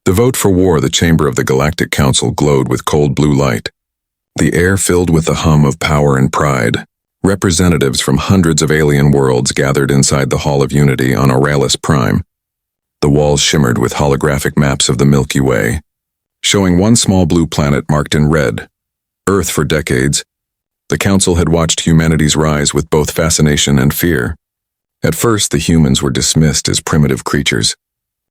The vote for war. The chamber of the Galactic Council glowed with cold blue light. The air filled with the hum of power and pride. Representatives from hundreds of alien worlds gathered inside the Hall of Unity on Auralis Prime. The walls shimmered with holographic maps of the Milky Way, showing one small blue planet marked in red, Earth. For decades, the Council had watched humanity's rise with both fascination and fear. At first, the humans were dismissed as primitive creatures,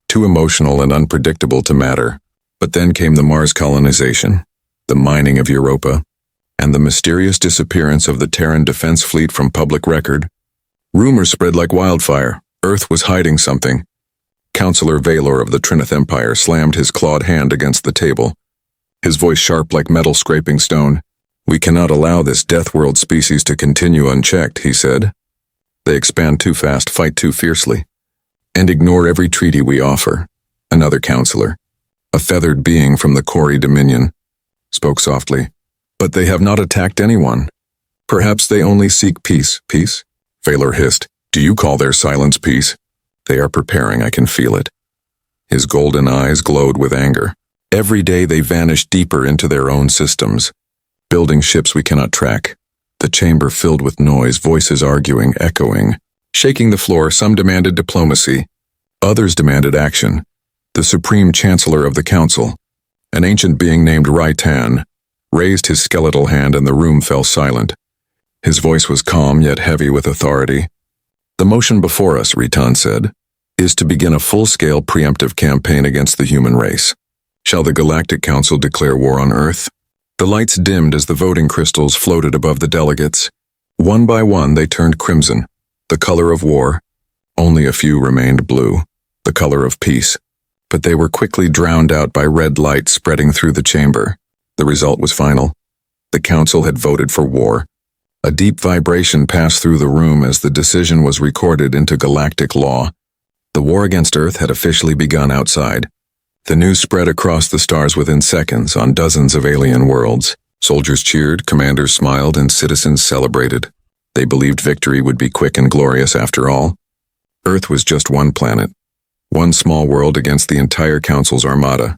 too emotional and unpredictable to matter. But then came the Mars colonization, the mining of Europa, and the mysterious disappearance of the Terran Defense Fleet from public record. Rumors spread like wildfire. Earth was hiding something. Councillor Valor of the Trinith Empire slammed his clawed hand against the table, his voice sharp like metal scraping stone. "We cannot allow this Death World species to continue unchecked," he said. "They expand too fast, fight too fiercely, and ignore every treaty we offer." Another councillor, a feathered being from the Kori Dominion, spoke softly. "But they have not attacked anyone. Perhaps they only seek peace." "Peace?" Valor hissed. "Do you call their silence peace? They are preparing, I can feel it." His golden eyes glowed with anger. "Every day they vanish deeper into their own systems, building ships we cannot track." The chamber filled with noise, voices arguing, echoing, shaking the floor. Some demanded diplomacy, others demanded action. The Supreme Chancellor of the Council, an ancient being named Raitan, raised his skeletal hand and the room fell silent. His voice was calm yet heavy with authority. "The motion before us," Raitan said, "is to begin a full-scale preemptive campaign against the human race. Shall the Galactic Council declare war on Earth?" The lights dimmed as the voting crystals floated above the delegates. One by one they turned crimson, the color of war. Only a few remained blue, the color of peace. But they were quickly drowned out by red light spreading through the chamber. The result was final. The Council had voted for war. A deep vibration passed through the room as the decision was recorded into galactic law. The war against Earth had officially begun outside. The news spread across the stars within seconds on dozens of alien worlds. Soldiers cheered, commanders smiled, and citizens celebrated. They believed victory would be quick and glorious after all. Earth was just one planet, one small world against the entire Council's armada.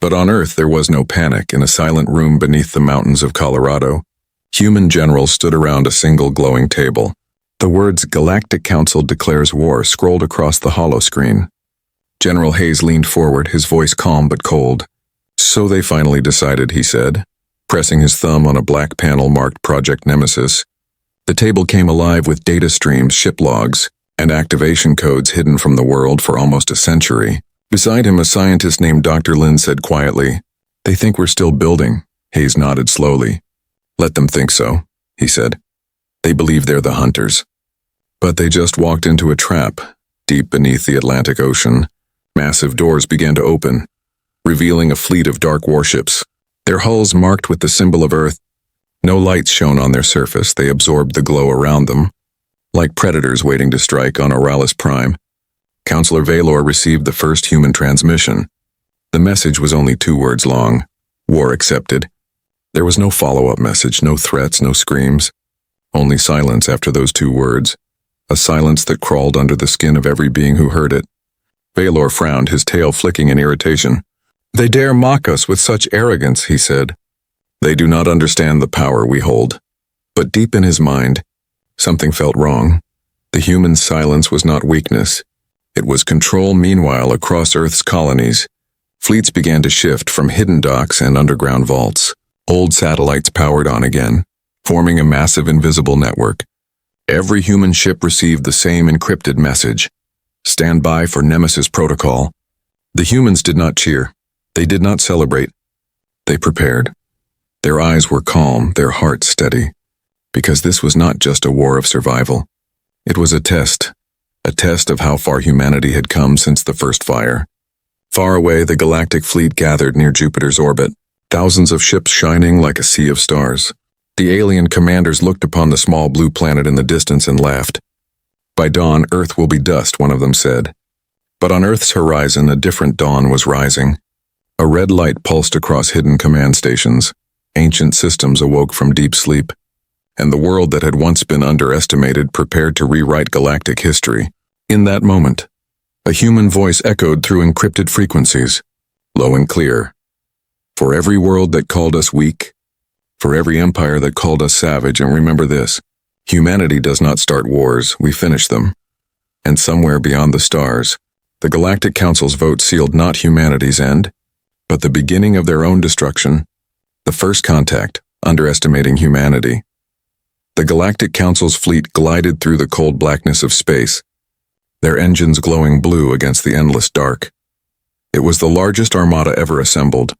But on Earth there was no panic. In a silent room beneath the mountains of Colorado, human generals stood around a single glowing table. The words "Galactic Council declares war" scrolled across the holo screen. General Hayes leaned forward, his voice calm but cold. "So they finally decided," he said, pressing his thumb on a black panel marked Project Nemesis. The table came alive with data streams, ship logs, and activation codes hidden from the world for almost a century. Beside him, a scientist named Dr. Lin said quietly, "They think we're still building." Hayes nodded slowly. "Let them think so," he said. "They believe they're the hunters." But they just walked into a trap. Deep beneath the Atlantic Ocean, massive doors began to open, revealing a fleet of dark warships, their hulls marked with the symbol of Earth. No lights shone on their surface. They absorbed the glow around them, like predators waiting to strike on Auralis Prime. Councillor Valor received the first human transmission. The message was only 2 words long: "War accepted." There was no follow-up message, no threats, no screams. Only silence after those 2 words, a silence that crawled under the skin of every being who heard it. Valor frowned, his tail flicking in irritation. "They dare mock us with such arrogance," he said. "They do not understand the power we hold." But deep in his mind, something felt wrong. The human silence was not weakness. It was control. Meanwhile, across Earth's colonies, fleets began to shift from hidden docks and underground vaults. Old satellites powered on again, forming a massive invisible network. Every human ship received the same encrypted message: "Stand by for Nemesis Protocol." The humans did not cheer. They did not celebrate. They prepared. Their eyes were calm, their hearts steady, because this was not just a war of survival. It was a test of how far humanity had come since the first fire. Far away, the galactic fleet gathered near Jupiter's orbit, thousands of ships shining like a sea of stars. The alien commanders looked upon the small blue planet in the distance and laughed. "By dawn, Earth will be dust," one of them said. But on Earth's horizon, a different dawn was rising. A red light pulsed across hidden command stations. Ancient systems awoke from deep sleep, and the world that had once been underestimated prepared to rewrite galactic history. In that moment, a human voice echoed through encrypted frequencies. low and clear. For every world that called us weak, for every empire that called us savage, and remember this, humanity does not start wars, we finish them. And somewhere beyond the stars, the Galactic Council's vote sealed not humanity's end, but the beginning of their own destruction, the first contact, underestimating humanity. The Galactic Council's fleet glided through the cold blackness of space, their engines glowing blue against the endless dark. It was the largest armada ever assembled,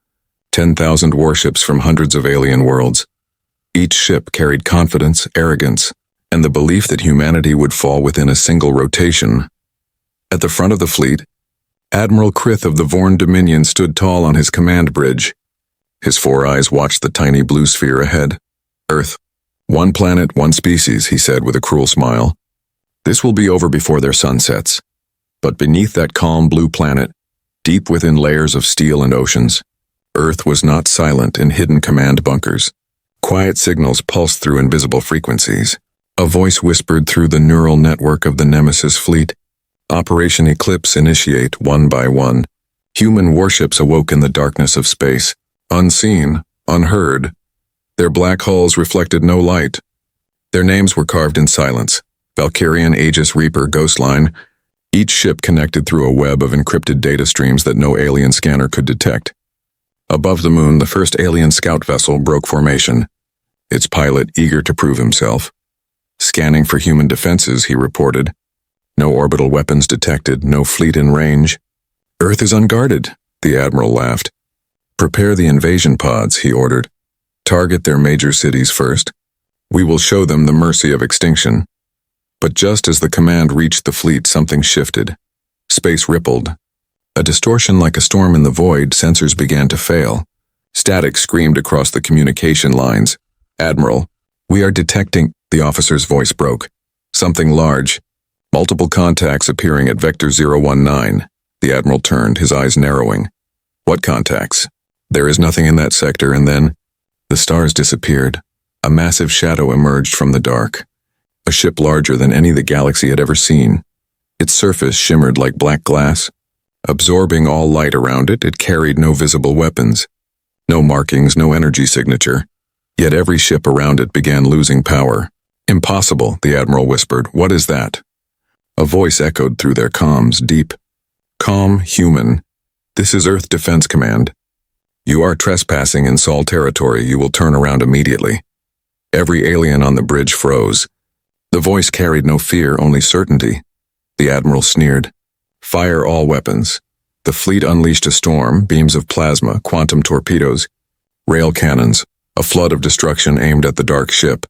10,000 warships from hundreds of alien worlds. Each ship carried confidence, arrogance, and the belief that humanity would fall within a single rotation. At the front of the fleet, Admiral Krith of the Vorn Dominion stood tall on his command bridge. His 4 eyes watched the tiny blue sphere ahead. Earth. One planet, one species, he said with a cruel smile. This will be over before their sun sets. But beneath that calm blue planet, deep within layers of steel and oceans, Earth was not silent in hidden command bunkers. Quiet signals pulsed through invisible frequencies. A voice whispered through the neural network of the Nemesis fleet. Operation Eclipse initiate one by one. Human warships awoke in the darkness of space, unseen, unheard. Their black hulls reflected no light. Their names were carved in silence. Valkyrian, Aegis, Reaper, Ghostline. Each ship connected through a web of encrypted data streams that no alien scanner could detect. Above the moon, the first alien scout vessel broke formation, its pilot eager to prove himself. Scanning for human defenses, he reported. No orbital weapons detected, no fleet in range. Earth is unguarded, the Admiral laughed. Prepare the invasion pods, he ordered. Target their major cities first. We will show them the mercy of extinction. But just as the command reached the fleet, something shifted. Space rippled. A distortion like a storm in the void, sensors began to fail. Static screamed across the communication lines. Admiral, we are detecting, the officer's voice broke. Something large. Multiple contacts appearing at Vector 019. The Admiral turned, his eyes narrowing. What contacts? There is nothing in that sector, and then the stars disappeared. A massive shadow emerged from the dark. A ship larger than any the galaxy had ever seen. Its surface shimmered like black glass. Absorbing all light around it, it carried no visible weapons. No markings, no energy signature. Yet every ship around it began losing power. Impossible, the Admiral whispered. What is that? A voice echoed through their comms, deep. Calm, human. This is Earth Defense Command. You are trespassing in Sol territory. You will turn around immediately. Every alien on the bridge froze. The voice carried no fear, only certainty. The Admiral sneered. Fire all weapons. The fleet unleashed a storm, beams of plasma, quantum torpedoes, rail cannons, a flood of destruction aimed at the dark ship.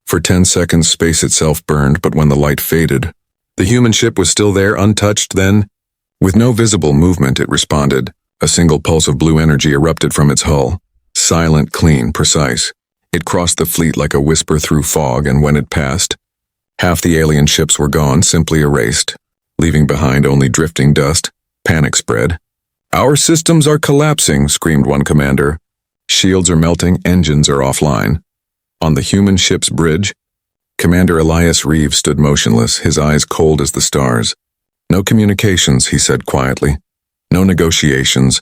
For 10 seconds, space itself burned, but when the light faded, the human ship was still there, untouched. Then, with no visible movement, it responded. A single pulse of blue energy erupted from its hull. Silent, clean, precise. It crossed the fleet like a whisper through fog, and when it passed, half the alien ships were gone, simply erased, leaving behind only drifting dust. Panic spread. Our systems are collapsing, screamed one commander. Shields are melting, engines are offline. On the human ship's bridge, Commander Elias Reeves stood motionless, his eyes cold as the stars. No communications, he said quietly. No negotiations.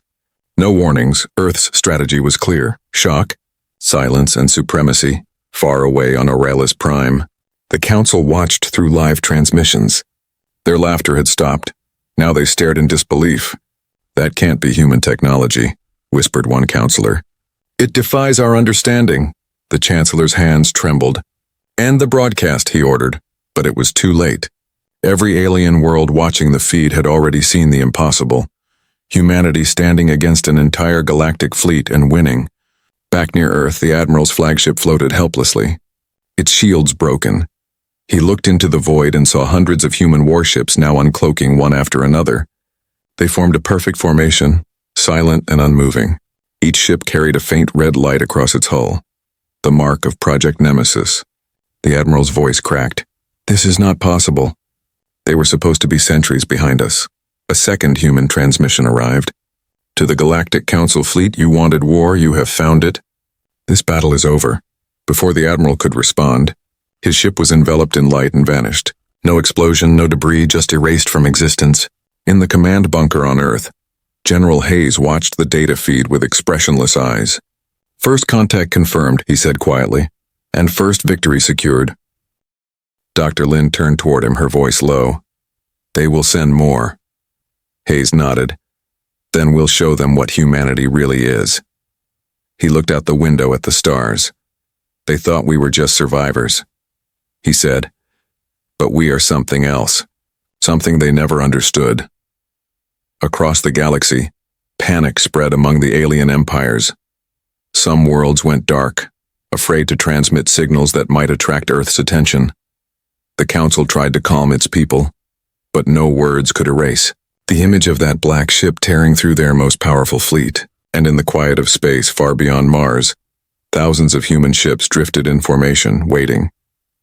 No warnings. Earth's strategy was clear. Shock, silence, and supremacy. Far away on Aurelis Prime, the Council watched through live transmissions. Their laughter had stopped. Now they stared in disbelief. That can't be human technology, whispered one counselor. It defies our understanding. The Chancellor's hands trembled. End the broadcast, he ordered, but it was too late. Every alien world watching the feed had already seen the impossible. Humanity standing against an entire galactic fleet and winning. Back near Earth, the Admiral's flagship floated helplessly, its shields broken. He looked into the void and saw hundreds of human warships now uncloaking one after another. They formed a perfect formation, silent and unmoving. Each ship carried a faint red light across its hull, the mark of Project Nemesis. The Admiral's voice cracked. This is not possible. They were supposed to be sentries behind us. A second human transmission arrived. To the Galactic Council fleet, you wanted war, you have found it. This battle is over. Before the Admiral could respond, his ship was enveloped in light and vanished. No explosion, no debris, just erased from existence. In the command bunker on Earth, General Hayes watched the data feed with expressionless eyes. "First contact confirmed," he said quietly, "and first victory secured." Dr. Lin turned toward him, her voice low. "They will send more." Hayes nodded. "Then we'll show them what humanity really is." He looked out the window at the stars. "They thought we were just survivors," he said. "But we are something else, something they never understood." Across the galaxy, panic spread among the alien empires. Some worlds went dark, afraid to transmit signals that might attract Earth's attention. The Council tried to calm its people, but no words could erase the image of that black ship tearing through their most powerful fleet. And in the quiet of space far beyond Mars, thousands of human ships drifted in formation, waiting.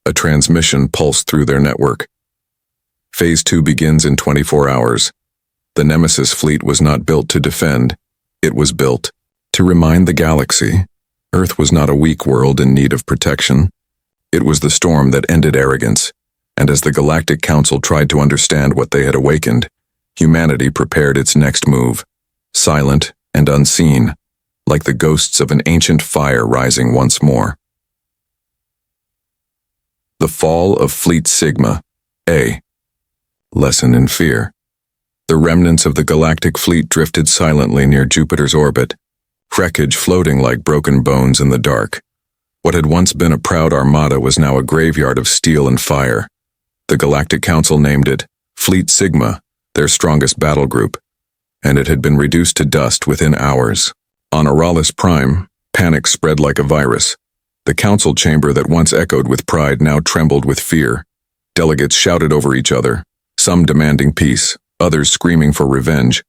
A transmission pulsed through their network. Phase 2 begins in 24 hours. The Nemesis fleet was not built to defend. It was built to remind the galaxy Earth was not a weak world in need of protection. It was the storm that ended arrogance. And as the Galactic Council tried to understand what they had awakened, humanity prepared its next move, silent and unseen, like the ghosts of an ancient fire rising once more. The Fall of Fleet Sigma, A. Lesson in Fear. The remnants of the galactic fleet drifted silently near Jupiter's orbit, wreckage floating like broken bones in the dark. What had once been a proud armada was now a graveyard of steel and fire. The Galactic Council named it Fleet Sigma, their strongest battle group, and it had been reduced to dust within hours. On Auralis Prime, panic spread like a virus. The council chamber that once echoed with pride now trembled with fear. Delegates shouted over each other, some demanding peace, others screaming for revenge.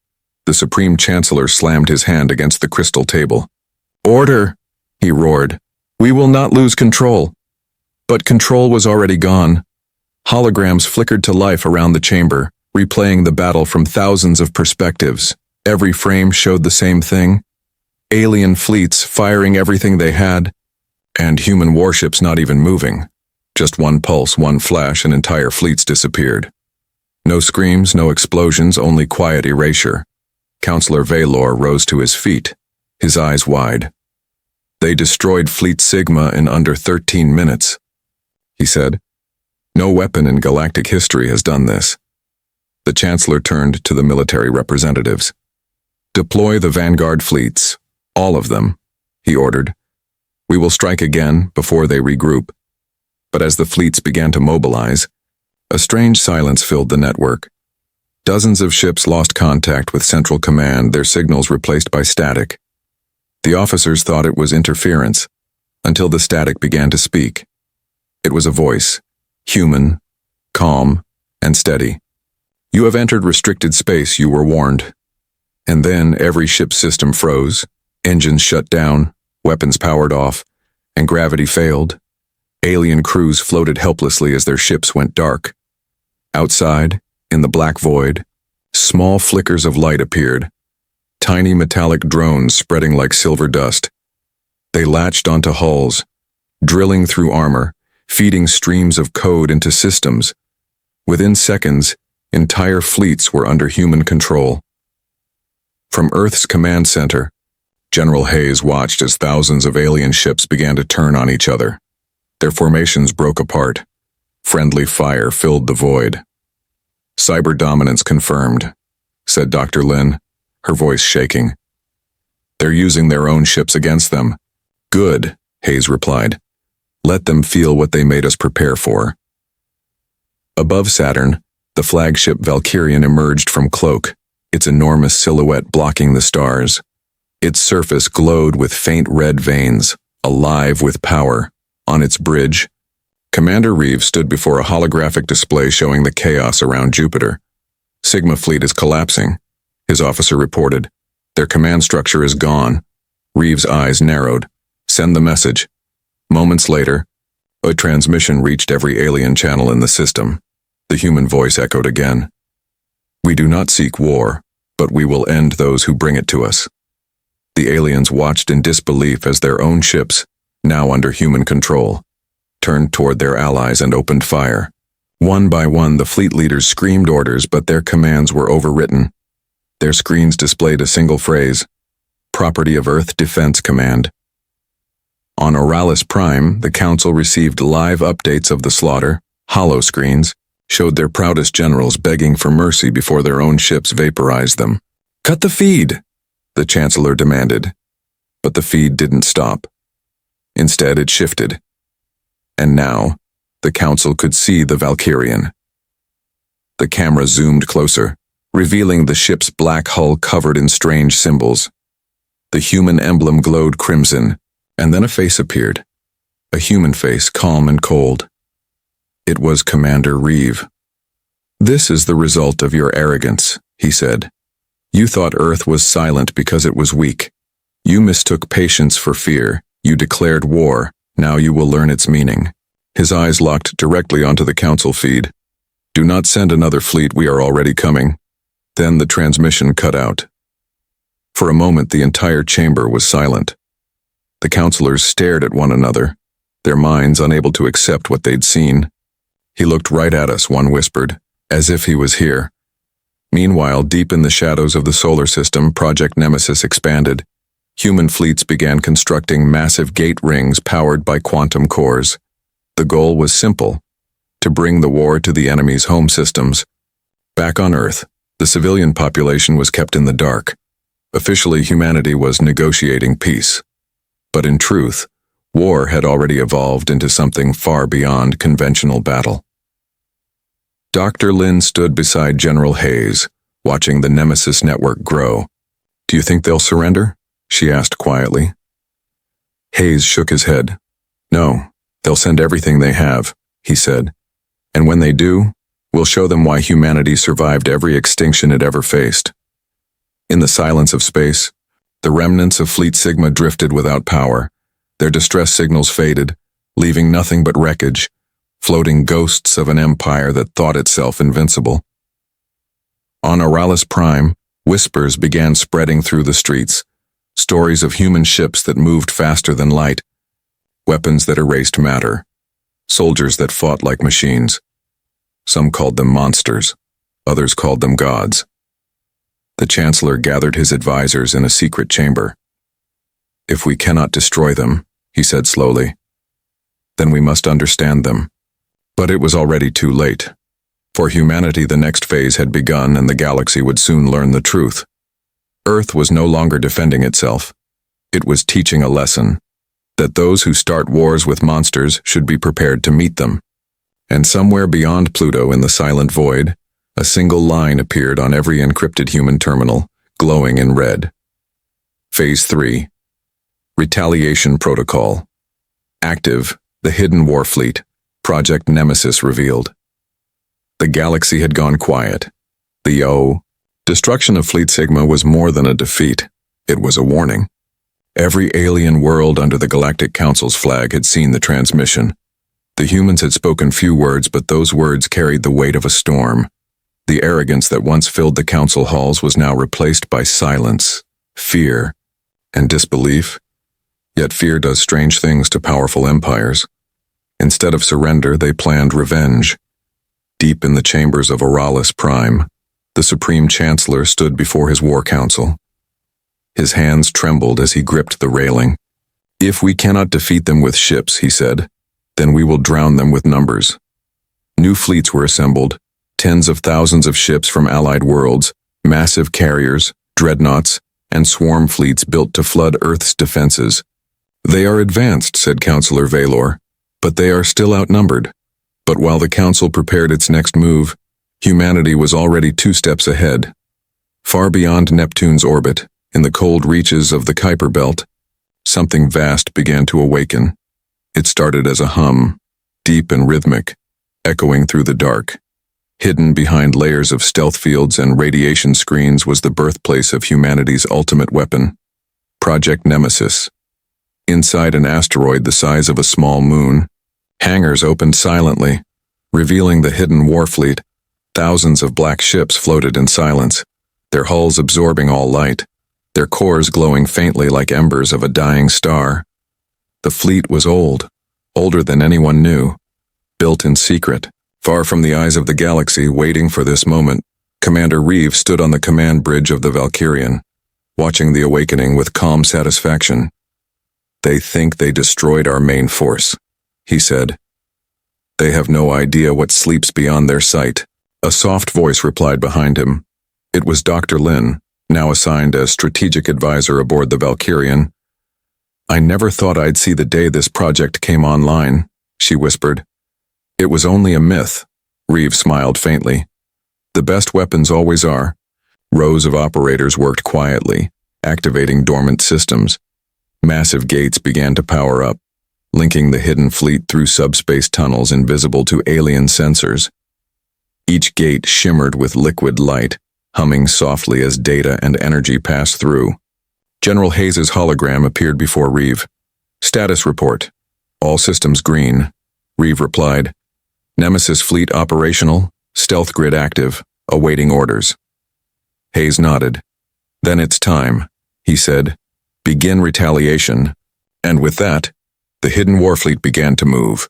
The Supreme Chancellor slammed his hand against the crystal table. "Order!" he roared. "We will not lose control." But control was already gone. Holograms flickered to life around the chamber, replaying the battle from thousands of perspectives. Every frame showed the same thing. Alien fleets firing everything they had, and human warships not even moving. Just one pulse, one flash, and entire fleets disappeared. No screams, no explosions, only quiet erasure. Counselor Valor rose to his feet, his eyes wide. "They destroyed Fleet Sigma in under 13 minutes, he said. "No weapon in galactic history has done this." The Chancellor turned to the military representatives. "Deploy the vanguard fleets, all of them," he ordered. "We will strike again before they regroup." But as the fleets began to mobilize, a strange silence filled the network. Dozens of ships lost contact with Central Command, their signals replaced by static. The officers thought it was interference, until the static began to speak. It was a voice, human, calm, and steady. "You have entered restricted space, you were warned." And then every ship's system froze, engines shut down, weapons powered off, and gravity failed. Alien crews floated helplessly as their ships went dark. Outside, in the black void, small flickers of light appeared, tiny metallic drones spreading like silver dust. They latched onto hulls, drilling through armor, feeding streams of code into systems. Within seconds, entire fleets were under human control. From Earth's command center, General Hayes watched as thousands of alien ships began to turn on each other. Their formations broke apart. Friendly fire filled the void. "Cyber dominance confirmed," said Dr. Lin, her voice shaking. "They're using their own ships against them." "Good," Hayes replied. "Let them feel what they made us prepare for." Above Saturn, the flagship Valkyrian emerged from cloak, its enormous silhouette blocking the stars. Its surface glowed with faint red veins, alive with power. On its bridge, Commander Reeves stood before a holographic display showing the chaos around Jupiter. "Sigma fleet is collapsing," his officer reported. "Their command structure is gone." Reeves' eyes narrowed. "Send the message." Moments later, a transmission reached every alien channel in the system. The human voice echoed again. "We do not seek war, but we will end those who bring it to us." The aliens watched in disbelief as their own ships, now under human control, turned toward their allies and opened fire. One by one, the fleet leaders screamed orders, but their commands were overwritten. Their screens displayed a single phrase: Property of Earth Defense Command. On Oralis Prime, the Council received live updates of the slaughter. Hollow screens showed their proudest generals begging for mercy before their own ships vaporized them. "Cut the feed," the Chancellor demanded. But the feed didn't stop. Instead, it shifted. And now, the Council could see the Valkyrian. The camera zoomed closer, revealing the ship's black hull covered in strange symbols. The human emblem glowed crimson, and then a face appeared. A human face, calm and cold. It was Commander Reeve. "This is the result of your arrogance," he said. "You thought Earth was silent because it was weak. You mistook patience for fear. You declared war. Now you will learn its meaning." His eyes locked directly onto the Council feed. "Do not send another fleet, we are already coming." Then the transmission cut out. For a moment, the entire chamber was silent. The councillors stared at one another, their minds unable to accept what they'd seen. "He looked right at us," one whispered, "as if he was here." Meanwhile, deep in the shadows of the solar system, Project Nemesis expanded. Human fleets began constructing massive gate rings powered by quantum cores. The goal was simple: to bring the war to the enemy's home systems. Back on Earth, the civilian population was kept in the dark. Officially, humanity was negotiating peace. But in truth, war had already evolved into something far beyond conventional battle. Dr. Lin stood beside General Hayes, watching the Nemesis network grow. "Do you think they'll surrender?" she asked quietly. Hayes shook his head. "No, they'll send everything they have," he said. "And when they do, we'll show them why humanity survived every extinction it ever faced." In the silence of space, the remnants of Fleet Sigma drifted without power. Their distress signals faded, leaving nothing but wreckage, floating ghosts of an empire that thought itself invincible. On Oralis Prime, whispers began spreading through the streets, stories of human ships that moved faster than light, weapons that erased matter, soldiers that fought like machines. Some called them monsters, others called them gods. The Chancellor gathered his advisors in a secret chamber. "If we cannot destroy them," he said slowly, "then we must understand them." But it was already too late. For humanity, the next phase had begun, and the galaxy would soon learn the truth. Earth was no longer defending itself. It was teaching a lesson: that those who start wars with monsters should be prepared to meet them. And somewhere beyond Pluto, in the silent void, a single line appeared on every encrypted human terminal, glowing in red. Phase 3. Retaliation Protocol. Active, the hidden war fleet, Project Nemesis revealed. The galaxy had gone quiet. The destruction of Fleet Sigma was more than a defeat. It was a warning. Every alien world under the Galactic Council's flag had seen the transmission. The humans had spoken few words, but those words carried the weight of a storm. The arrogance that once filled the council halls was now replaced by silence, fear, and disbelief. Yet fear does strange things to powerful empires. Instead of surrender, they planned revenge. Deep in the chambers of Oralis Prime, the Supreme Chancellor stood before his war council. His hands trembled as he gripped the railing. "If we cannot defeat them with ships," he said, "then we will drown them with numbers." New fleets were assembled, tens of thousands of ships from allied worlds, massive carriers, dreadnoughts, and swarm fleets built to flood Earth's defenses. "They are advanced," said Councillor Valor, "but they are still outnumbered." But while the Council prepared its next move, humanity was already 2 steps ahead. Far beyond Neptune's orbit, in the cold reaches of the Kuiper Belt, something vast began to awaken. It started as a hum, deep and rhythmic, echoing through the dark. Hidden behind layers of stealth fields and radiation screens was the birthplace of humanity's ultimate weapon, Project Nemesis. Inside an asteroid the size of a small moon, hangars opened silently, revealing the hidden warfleet. Thousands of black ships floated in silence, their hulls absorbing all light, their cores glowing faintly like embers of a dying star. The fleet was old, older than anyone knew, built in secret, far from the eyes of the galaxy, waiting for this moment. Commander Reeve stood on the command bridge of the Valkyrian, watching the awakening with calm satisfaction. "They think they destroyed our main force," he said. "They have no idea what sleeps beyond their sight." A soft voice replied behind him. It was Dr. Lin, now assigned as strategic advisor aboard the Valkyrian. "I never thought I'd see the day this project came online," she whispered. "It was only a myth," Reeve smiled faintly. "The best weapons always are." Rows of operators worked quietly, activating dormant systems. Massive gates began to power up, linking the hidden fleet through subspace tunnels invisible to alien sensors. Each gate shimmered with liquid light, humming softly as data and energy passed through. General Hayes's hologram appeared before Reeve. "Status report. All systems green," Reeve replied. "Nemesis fleet operational, stealth grid active, awaiting orders." Hayes nodded. "Then it's time," he said. "Begin retaliation." And with that, the hidden warfleet began to move.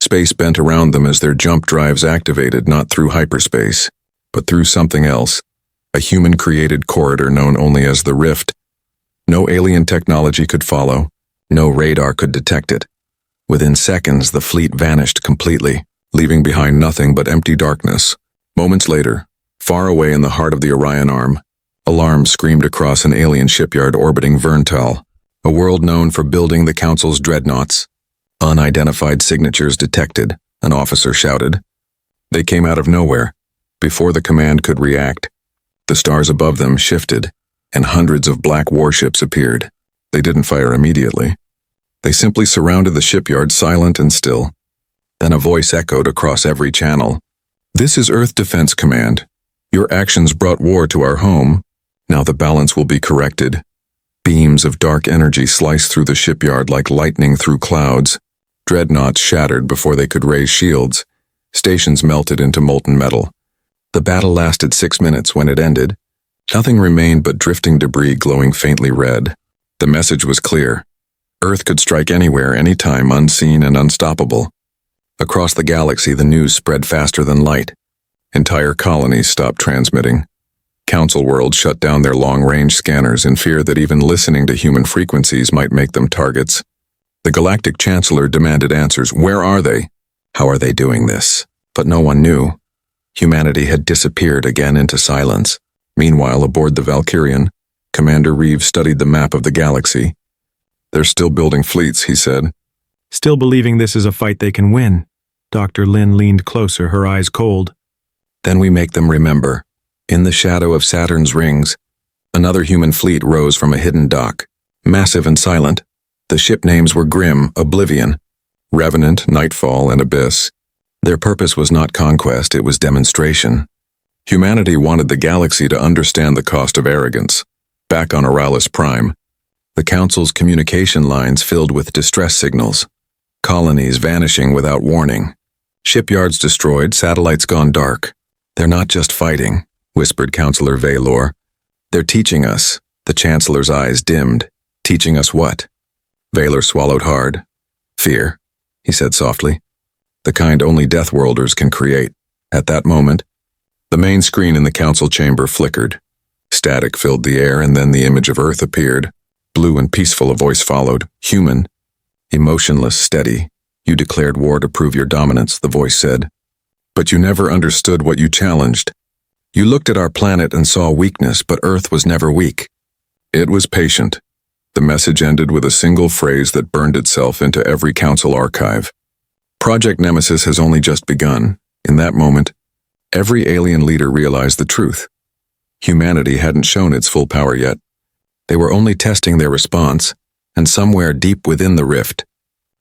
Space bent around them as their jump drives activated not through hyperspace, but through something else, a human-created corridor known only as the Rift. No alien technology could follow, no radar could detect it. Within seconds, the fleet vanished completely, leaving behind nothing but empty darkness. Moments later, far away in the heart of the Orion Arm, alarms screamed across an alien shipyard orbiting Verntal, a world known for building the Council's dreadnoughts. "Unidentified signatures detected," an officer shouted. They came out of nowhere. Before the command could react, the stars above them shifted, and hundreds of black warships appeared. They didn't fire immediately. They simply surrounded the shipyard, silent and still. Then a voice echoed across every channel. "This is Earth Defense Command. Your actions brought war to our home. Now the balance will be corrected." Beams of dark energy sliced through the shipyard like lightning through clouds. Dreadnoughts shattered before they could raise shields. Stations melted into molten metal. The battle lasted 6 minutes. When it ended, nothing remained but drifting debris glowing faintly red. The message was clear. Earth could strike anywhere, anytime, unseen and unstoppable. Across the galaxy, the news spread faster than light. Entire colonies stopped transmitting. Council worlds shut down their long-range scanners in fear that even listening to human frequencies might make them targets. The Galactic Chancellor demanded answers. Where are they? How are they doing this? But no one knew. Humanity had disappeared again into silence. Meanwhile, aboard the Valkyrian, Commander Reeve studied the map of the galaxy. "They're still building fleets," he said. "Still believing this is a fight they can win." Dr. Lin leaned closer, her eyes cold. "Then we make them remember." In the shadow of Saturn's rings, another human fleet rose from a hidden dock, massive and silent. The ship names were Grim, Oblivion, Revenant, Nightfall, and Abyss. Their purpose was not conquest, it was demonstration. Humanity wanted the galaxy to understand the cost of arrogance. Back on Oralis Prime, the Council's communication lines filled with distress signals. Colonies vanishing without warning. Shipyards destroyed, satellites gone dark. "They're not just fighting," whispered Counselor Valor. "They're teaching us." The Chancellor's eyes dimmed. "Teaching us what?" Valor swallowed hard. "Fear," he said softly. "The kind only Death Worlders can create." At that moment, the main screen in the Council chamber flickered. Static filled the air, and then the image of Earth appeared. Blue and peaceful, a voice followed. "Human. Emotionless, steady. You declared war to prove your dominance," the voice said. "But you never understood what you challenged. You looked at our planet and saw weakness, but Earth was never weak. It was patient." The message ended with a single phrase that burned itself into every Council archive. Project Nemesis has only just begun. In that moment, every alien leader realized the truth. Humanity hadn't shown its full power yet. They were only testing their response, and somewhere deep within the rift,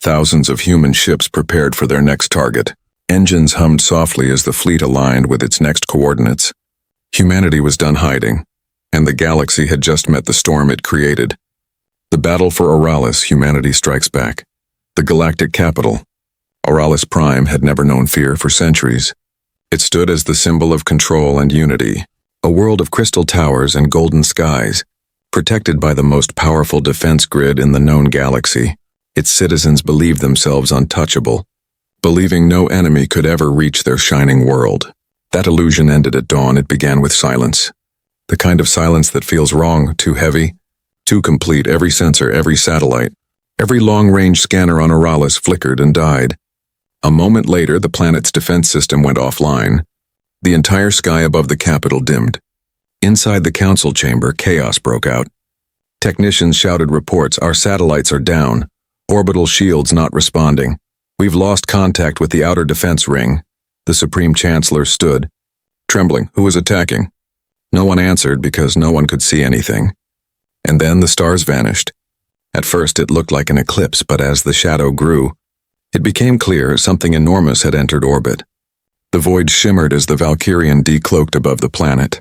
thousands of human ships prepared for their next target. Engines hummed softly as the fleet aligned with its next coordinates. Humanity was done hiding, and the galaxy had just met the storm it created. The battle for Oralis, humanity strikes back. The galactic capital. Oralis Prime had never known fear for centuries. It stood as the symbol of control and unity, a world of crystal towers and golden skies, protected by the most powerful defense grid in the known galaxy. Its citizens believed themselves untouchable, believing no enemy could ever reach their shining world. That illusion ended at dawn. It began with silence. The kind of silence that feels wrong, too heavy, too complete. Every sensor, every satellite, every long-range scanner on Oralis flickered and died. A moment later, the planet's defense system went offline. The entire sky above the capital dimmed. Inside the council chamber, chaos broke out. Technicians shouted reports. Our satellites are down. Orbital shields not responding. We've lost contact with the outer defense ring. The Supreme Chancellor stood, trembling. Who was attacking? No one answered because no one could see anything. And then the stars vanished. At first it looked like an eclipse, but as the shadow grew, it became clear something enormous had entered orbit. The void shimmered as the Valkyrian decloaked above the planet,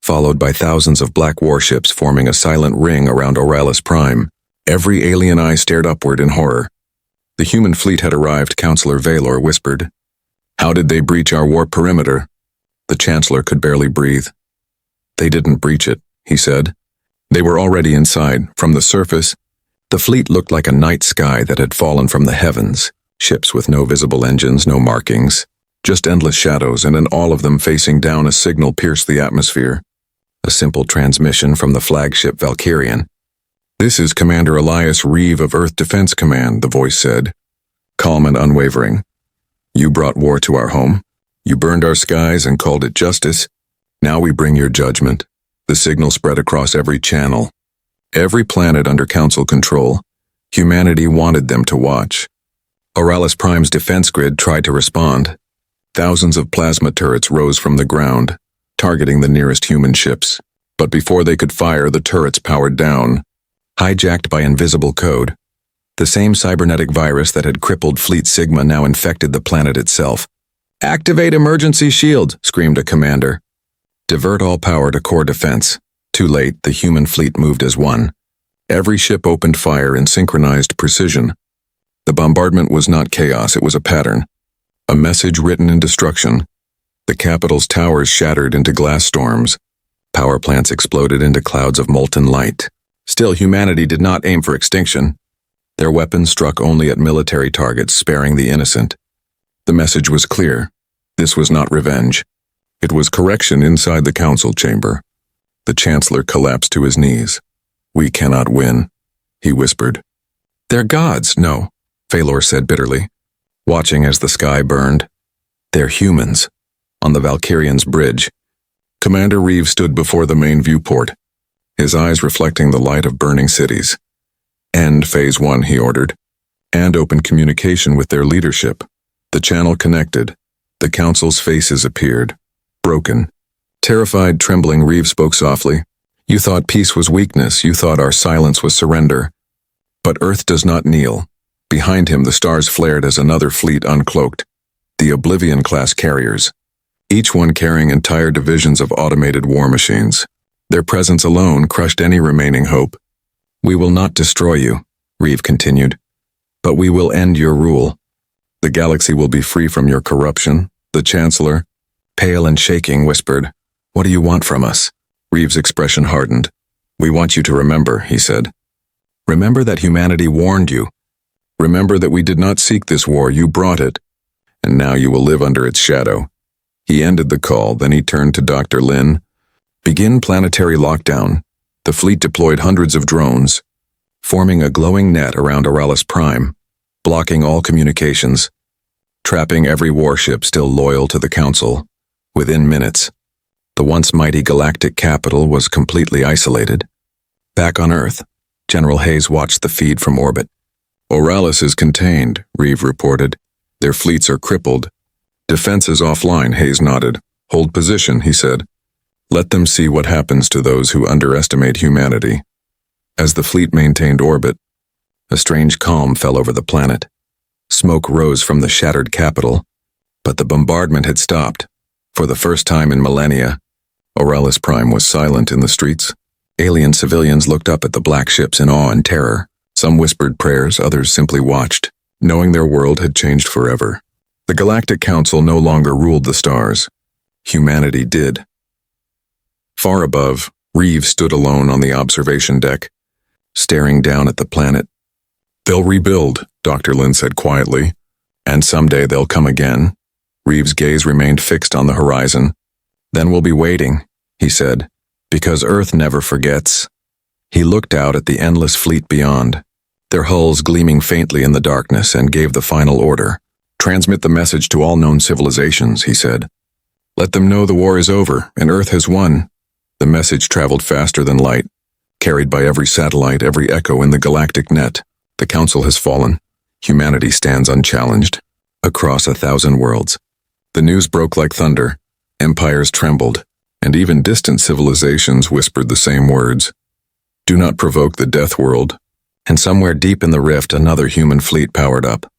followed by thousands of black warships forming a silent ring around Oralis Prime. Every alien eye stared upward in horror. The human fleet had arrived, Counselor Valor whispered. How did they breach our warp perimeter? The Chancellor could barely breathe. They didn't breach it, he said. They were already inside. From the surface, the fleet looked like a night sky that had fallen from the heavens. Ships with no visible engines, no markings, just endless shadows, and in all of them facing down a signal pierced the atmosphere. A simple transmission from the flagship Valkyrian. This is Commander Elias Reeve of Earth Defense Command, the voice said, calm and unwavering. You brought war to our home. You burned our skies and called it justice. Now we bring your judgment. The signal spread across every channel. Every planet under Council control. Humanity wanted them to watch. Oralis Prime's defense grid tried to respond. Thousands of plasma turrets rose from the ground, targeting the nearest human ships. But before they could fire, the turrets powered down, hijacked by invisible code. The same cybernetic virus that had crippled Fleet Sigma now infected the planet itself. Activate emergency shield, screamed a commander. Divert all power to core defense. Too late, the human fleet moved as one. Every ship opened fire in synchronized precision. The bombardment was not chaos, it was a pattern. A message written in destruction. The capital's towers shattered into glass storms. Power plants exploded into clouds of molten light. Still, humanity did not aim for extinction. Their weapons struck only at military targets, sparing the innocent. The message was clear. This was not revenge. It was correction inside the council chamber. The Chancellor collapsed to his knees. We cannot win, he whispered. They're gods, no, Valor said bitterly, watching as the sky burned. They're humans. On the Valkyrian's bridge, Commander Reeve stood before the main viewport, his eyes reflecting the light of burning cities. End Phase 1, he ordered, and open communication with their leadership. The channel connected. The Council's faces appeared. Broken. Terrified, trembling, Reeve spoke softly. You thought peace was weakness. You thought our silence was surrender. But Earth does not kneel. Behind him, the stars flared as another fleet uncloaked. The Oblivion-class carriers. Each one carrying entire divisions of automated war machines. Their presence alone crushed any remaining hope. We will not destroy you, Reeve continued, but we will end your rule. The galaxy will be free from your corruption. The Chancellor, pale and shaking, whispered, What do you want from us? Reeve's expression hardened. We want you to remember, he said. Remember that humanity warned you. Remember that we did not seek this war, you brought it, and now you will live under its shadow. He ended the call, then he turned to Dr. Lin. Begin planetary lockdown. The fleet deployed hundreds of drones, forming a glowing net around Oralis Prime, blocking all communications, trapping every warship still loyal to the Council. Within minutes, the once mighty galactic capital was completely isolated. Back on Earth, General Hayes watched the feed from orbit. Oralis is contained, Reeve reported. Their fleets are crippled. Defense is offline, Hayes nodded. Hold position, he said. Let them see what happens to those who underestimate humanity. As the fleet maintained orbit, a strange calm fell over the planet. Smoke rose from the shattered capital, but the bombardment had stopped. For the first time in millennia, Oralis Prime was silent in the streets. Alien civilians looked up at the black ships in awe and terror. Some whispered prayers, others simply watched, knowing their world had changed forever. The Galactic Council no longer ruled the stars. Humanity did. Far above, Reeve stood alone on the observation deck, staring down at the planet. They'll rebuild, Dr. Lin said quietly, and someday they'll come again. Reeves' gaze remained fixed on the horizon. "Then we'll be waiting," he said, "because Earth never forgets." He looked out at the endless fleet beyond, their hulls gleaming faintly in the darkness, and gave the final order. "Transmit the message to all known civilizations," he said. "Let them know the war is over and Earth has won." The message traveled faster than light, carried by every satellite, every echo in the galactic net. "The Council has fallen. Humanity stands unchallenged. Across 1,000 worlds." The news broke like thunder. Empires trembled, and even distant civilizations whispered the same words. "Do not provoke the death world." And somewhere deep in the rift, another human fleet powered up,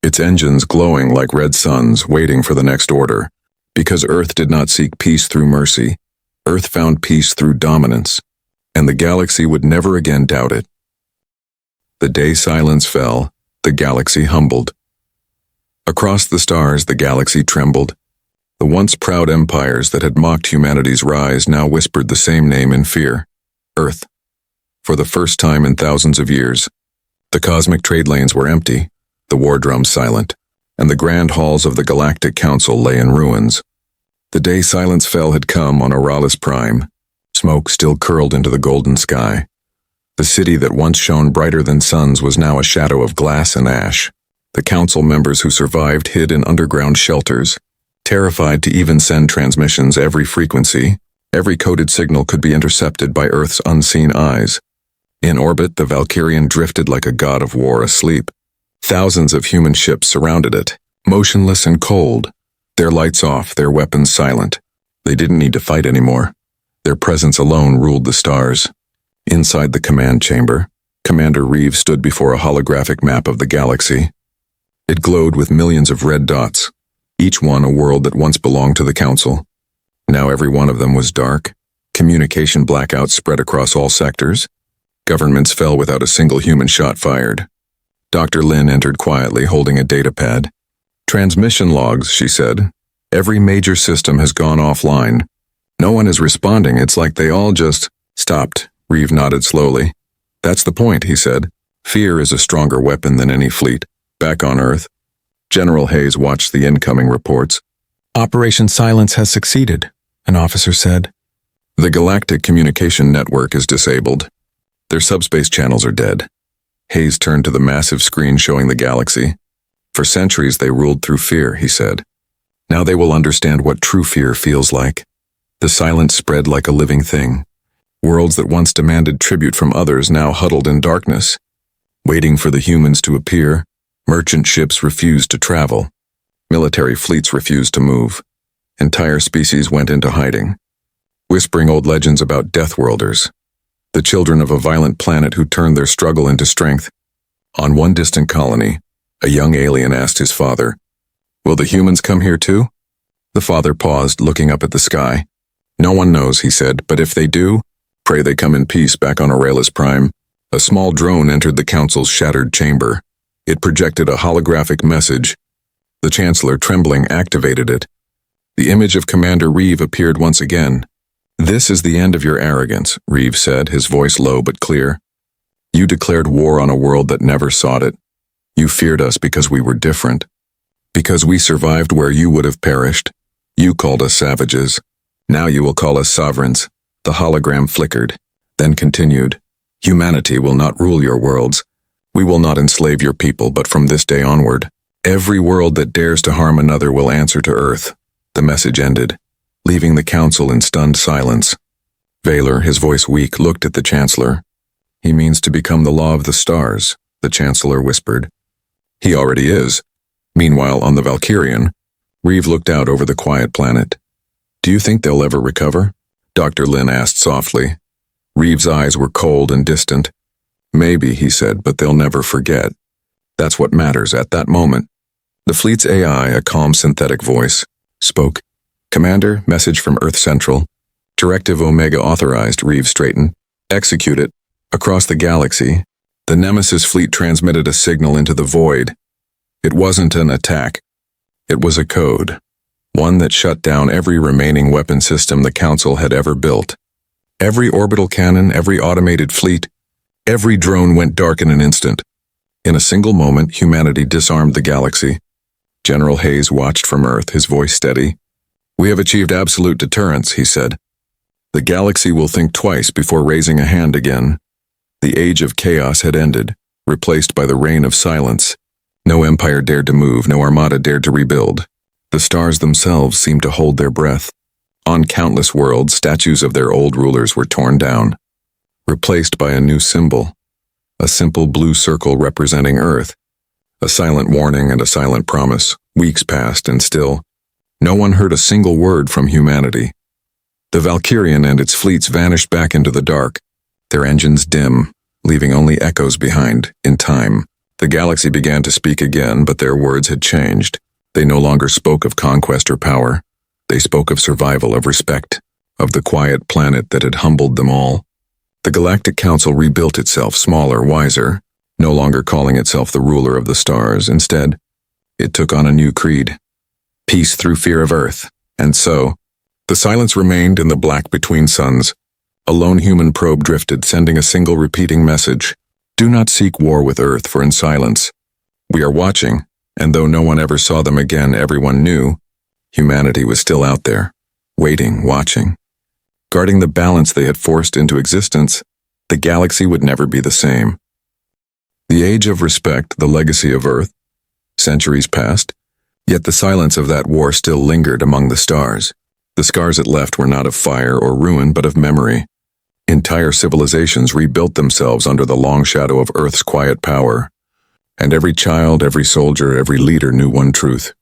its engines glowing like red suns, waiting for the next order. Because Earth did not seek peace through mercy, Earth found peace through dominance, and the galaxy would never again doubt it. The day silence fell, the galaxy humbled. Across the stars, the galaxy trembled. The once proud empires that had mocked humanity's rise now whispered the same name in fear: Earth. For the first time in thousands of years, the cosmic trade lanes were empty, the war drums silent, and the grand halls of the Galactic Council lay in ruins. The day silence fell had come on Auralis Prime. Smoke still curled into the golden sky. The city that once shone brighter than suns was now a shadow of glass and ash. The council members who survived hid in underground shelters, terrified to even send transmissions. Every frequency, every coded signal could be intercepted by Earth's unseen eyes. In orbit, the Valkyrian drifted like a god of war asleep. Thousands of human ships surrounded it, motionless and cold, their lights off, their weapons silent. They didn't need to fight anymore. Their presence alone ruled the stars. Inside the command chamber, Commander Reeves stood before a holographic map of the galaxy. It glowed with millions of red dots, each one a world that once belonged to the Council. Now every one of them was dark. Communication blackouts spread across all sectors. Governments fell without a single human shot fired. Dr. Lin entered quietly, holding a datapad. "Transmission logs," she said. "Every major system has gone offline. No one is responding. It's like they all just stopped." Reeve nodded slowly. "That's the point," he said. "Fear is a stronger weapon than any fleet." Back on Earth, General Hayes watched the incoming reports. "Operation Silence has succeeded," an officer said. "The Galactic Communication Network is disabled. Their subspace channels are dead." Hayes turned to the massive screen showing the galaxy. "For centuries they ruled through fear," he said. "Now they will understand what true fear feels like." The silence spread like a living thing. Worlds that once demanded tribute from others now huddled in darkness, waiting for the humans to appear. Merchant ships refused to travel. Military fleets refused to move. Entire species went into hiding, whispering old legends about Deathworlders, the children of a violent planet who turned their struggle into strength. On one distant colony, a young alien asked his father, "Will the humans come here too?" The father paused, looking up at the sky. "No one knows," he said, "but if they do, pray they come in peace." Back on Auralis Prime, a small drone entered the Council's shattered chamber. It projected a holographic message. The Chancellor, trembling, activated it. The image of Commander Reeve appeared once again. "This is the end of your arrogance," Reeve said, his voice low but clear. "You declared war on a world that never sought it. You feared us because we were different. Because we survived where you would have perished. You called us savages. Now you will call us sovereigns." The hologram flickered, then continued. "Humanity will not rule your worlds. We will not enslave your people, but from this day onward, every world that dares to harm another will answer to Earth." The message ended, leaving the Council in stunned silence. Vaylor, his voice weak, looked at the Chancellor. "He means to become the law of the stars," the Chancellor whispered. "He already is." Meanwhile, on the Valkyrian, Reeve looked out over the quiet planet. "Do you think they'll ever recover?" Dr. Lin asked softly. Reeve's eyes were cold and distant. "Maybe," he said, "but they'll never forget. That's what matters at that moment." The fleet's AI, a calm synthetic voice, spoke. "Commander, message from Earth Central. Directive Omega authorized." Reeve straightened. "Execute it." Across the galaxy, the Nemesis fleet transmitted a signal into the void. It wasn't an attack. It was a code. One that shut down every remaining weapon system the Council had ever built. Every orbital cannon, every automated fleet, every drone went dark in an instant. In a single moment, humanity disarmed the galaxy. General Hayes watched from Earth, his voice steady. "We have achieved absolute deterrence," he said. "The galaxy will think twice before raising a hand again." The age of chaos had ended, replaced by the reign of silence. No empire dared to move, no armada dared to rebuild. The stars themselves seemed to hold their breath. On countless worlds, statues of their old rulers were torn down, replaced by a new symbol, a simple blue circle representing Earth. A silent warning and a silent promise. Weeks passed, and still, no one heard a single word from humanity. The Valkyrian and its fleets vanished back into the dark, their engines dim, leaving only echoes behind. In time, the galaxy began to speak again, but their words had changed. They no longer spoke of conquest or power. They spoke of survival, of respect, of the quiet planet that had humbled them all. The Galactic Council rebuilt itself, smaller, wiser, no longer calling itself the ruler of the stars. Instead, it took on a new creed: peace through fear of Earth. And so, the silence remained in the black between suns. A lone human probe drifted, sending a single repeating message: "Do not seek war with Earth, for in silence we are watching." And though no one ever saw them again, everyone knew humanity was still out there, waiting, watching, guarding the balance they had forced into existence. The galaxy would never be the same. The age of respect, the legacy of Earth. Centuries passed, yet the silence of that war still lingered among the stars. The scars it left were not of fire or ruin, but of memory. Entire civilizations rebuilt themselves under the long shadow of Earth's quiet power. And every child, every soldier, every leader knew one truth: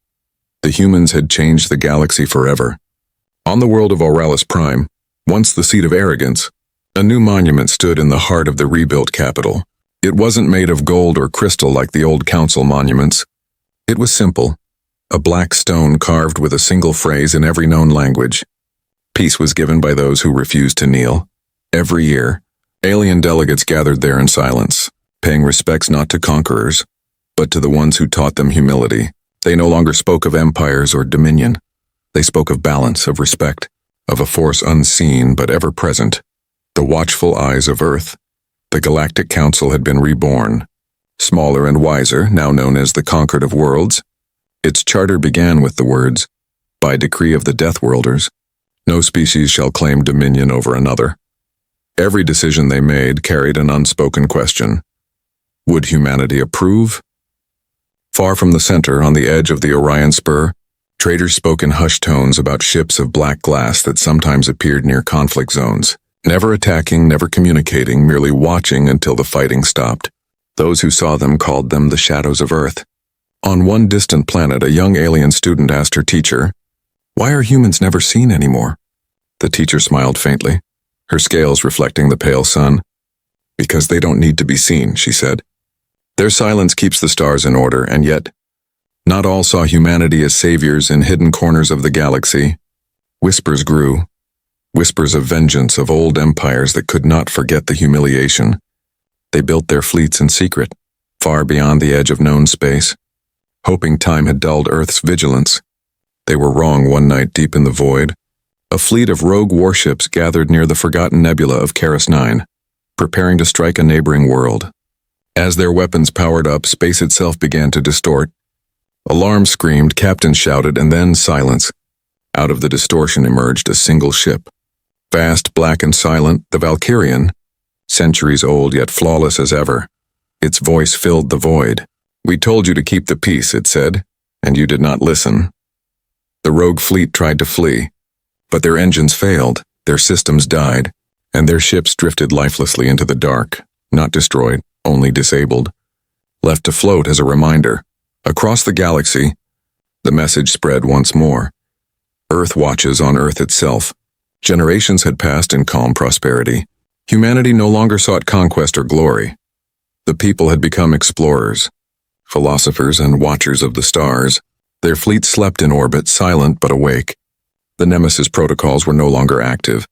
the humans had changed the galaxy forever. On the world of Auralis Prime, once the seat of arrogance, a new monument stood in the heart of the rebuilt capital. It wasn't made of gold or crystal like the old council monuments. It was simple, a black stone carved with a single phrase in every known language. Peace was given by those who refused to kneel. Every year, alien delegates gathered there in silence, paying respects not to conquerors, but to the ones who taught them humility. They no longer spoke of empires or dominion. They spoke of balance, of respect, of a force unseen but ever present, the watchful eyes of Earth. The Galactic Council had been reborn, smaller and wiser, now known as the Conquered of Worlds. Its charter began with the words, "By decree of the Death Worlders, no species shall claim dominion over another." Every decision they made carried an unspoken question: would humanity approve? Far from the center, on the edge of the Orion Spur, traders spoke in hushed tones about ships of black glass that sometimes appeared near conflict zones. Never attacking, never communicating, merely watching until the fighting stopped. Those who saw them called them the shadows of Earth. On one distant planet, a young alien student asked her teacher, "Why are humans never seen anymore?" The teacher smiled faintly, her scales reflecting the pale sun. "Because they don't need to be seen," she said. "Their silence keeps the stars in order, and yet, not all saw humanity as saviors in hidden corners of the galaxy." Whispers grew. Whispers of vengeance, of old empires that could not forget the humiliation. They built their fleets in secret, far beyond the edge of known space, hoping time had dulled Earth's vigilance. They were wrong one night deep in the void. A fleet of rogue warships gathered near the forgotten nebula of Keras 9, preparing to strike a neighboring world. As their weapons powered up, space itself began to distort. Alarms screamed, captains shouted, and then silence. Out of the distortion emerged a single ship. Vast, black and silent, the Valkyrian, centuries old yet flawless as ever. Its voice filled the void. "We told you to keep the peace," it said, "and you did not listen." The rogue fleet tried to flee, but their engines failed, their systems died, and their ships drifted lifelessly into the dark, not destroyed, only disabled, left to float as a reminder. Across the galaxy, the message spread once more. Earth watches on Earth itself. Generations had passed in calm prosperity. Humanity no longer sought conquest or glory. The people had become explorers, philosophers and watchers of the stars. Their fleet slept in orbit, silent but awake. The Nemesis protocols were no longer active,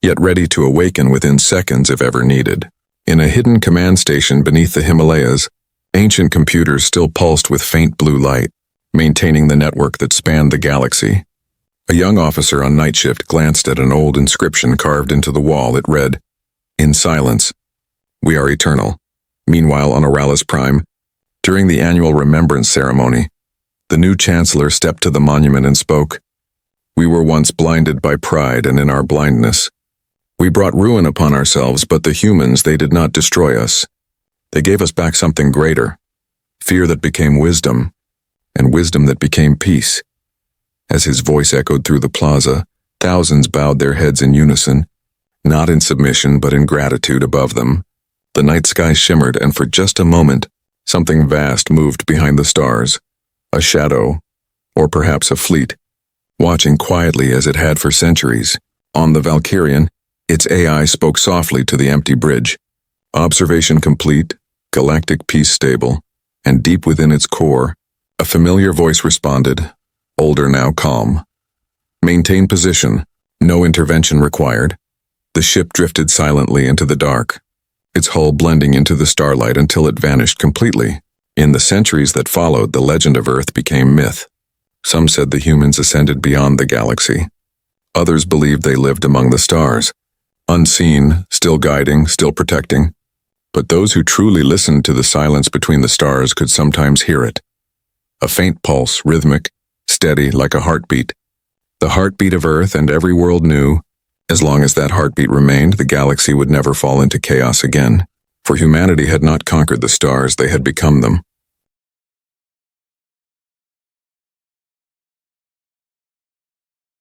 yet ready to awaken within seconds if ever needed. In a hidden command station beneath the Himalayas, ancient computers still pulsed with faint blue light, maintaining the network that spanned the galaxy. A young officer on night shift glanced at an old inscription carved into the wall. It read, "In silence, we are eternal." Meanwhile, on Auralis Prime, during the annual remembrance ceremony, The new chancellor stepped to the monument and spoke. We were once blinded by pride, and in our blindness, we brought ruin upon ourselves, but the humans, they did not destroy us. They gave us back something greater, fear that became wisdom, and wisdom that became peace. As his voice echoed through the plaza, thousands bowed their heads in unison, not in submission but in gratitude above them. The night sky shimmered, and for just a moment, something vast moved behind the stars. A shadow, or perhaps a fleet, watching quietly as it had for centuries. On the Valkyrian, its AI spoke softly to the empty bridge. Observation complete, galactic peace stable, and deep within its core, a familiar voice responded, older now calm. Maintain position, no intervention required. The ship drifted silently into the dark, its hull blending into the starlight until it vanished completely. In the centuries that followed, the legend of Earth became myth. Some said the humans ascended beyond the galaxy. Others believed they lived among the stars, unseen, still guiding, still protecting. But those who truly listened to the silence between the stars could sometimes hear it. A faint pulse, rhythmic, steady like a heartbeat. The heartbeat of Earth, and every world knew, as long as that heartbeat remained, the galaxy would never fall into chaos again. For humanity had not conquered the stars, they had become them.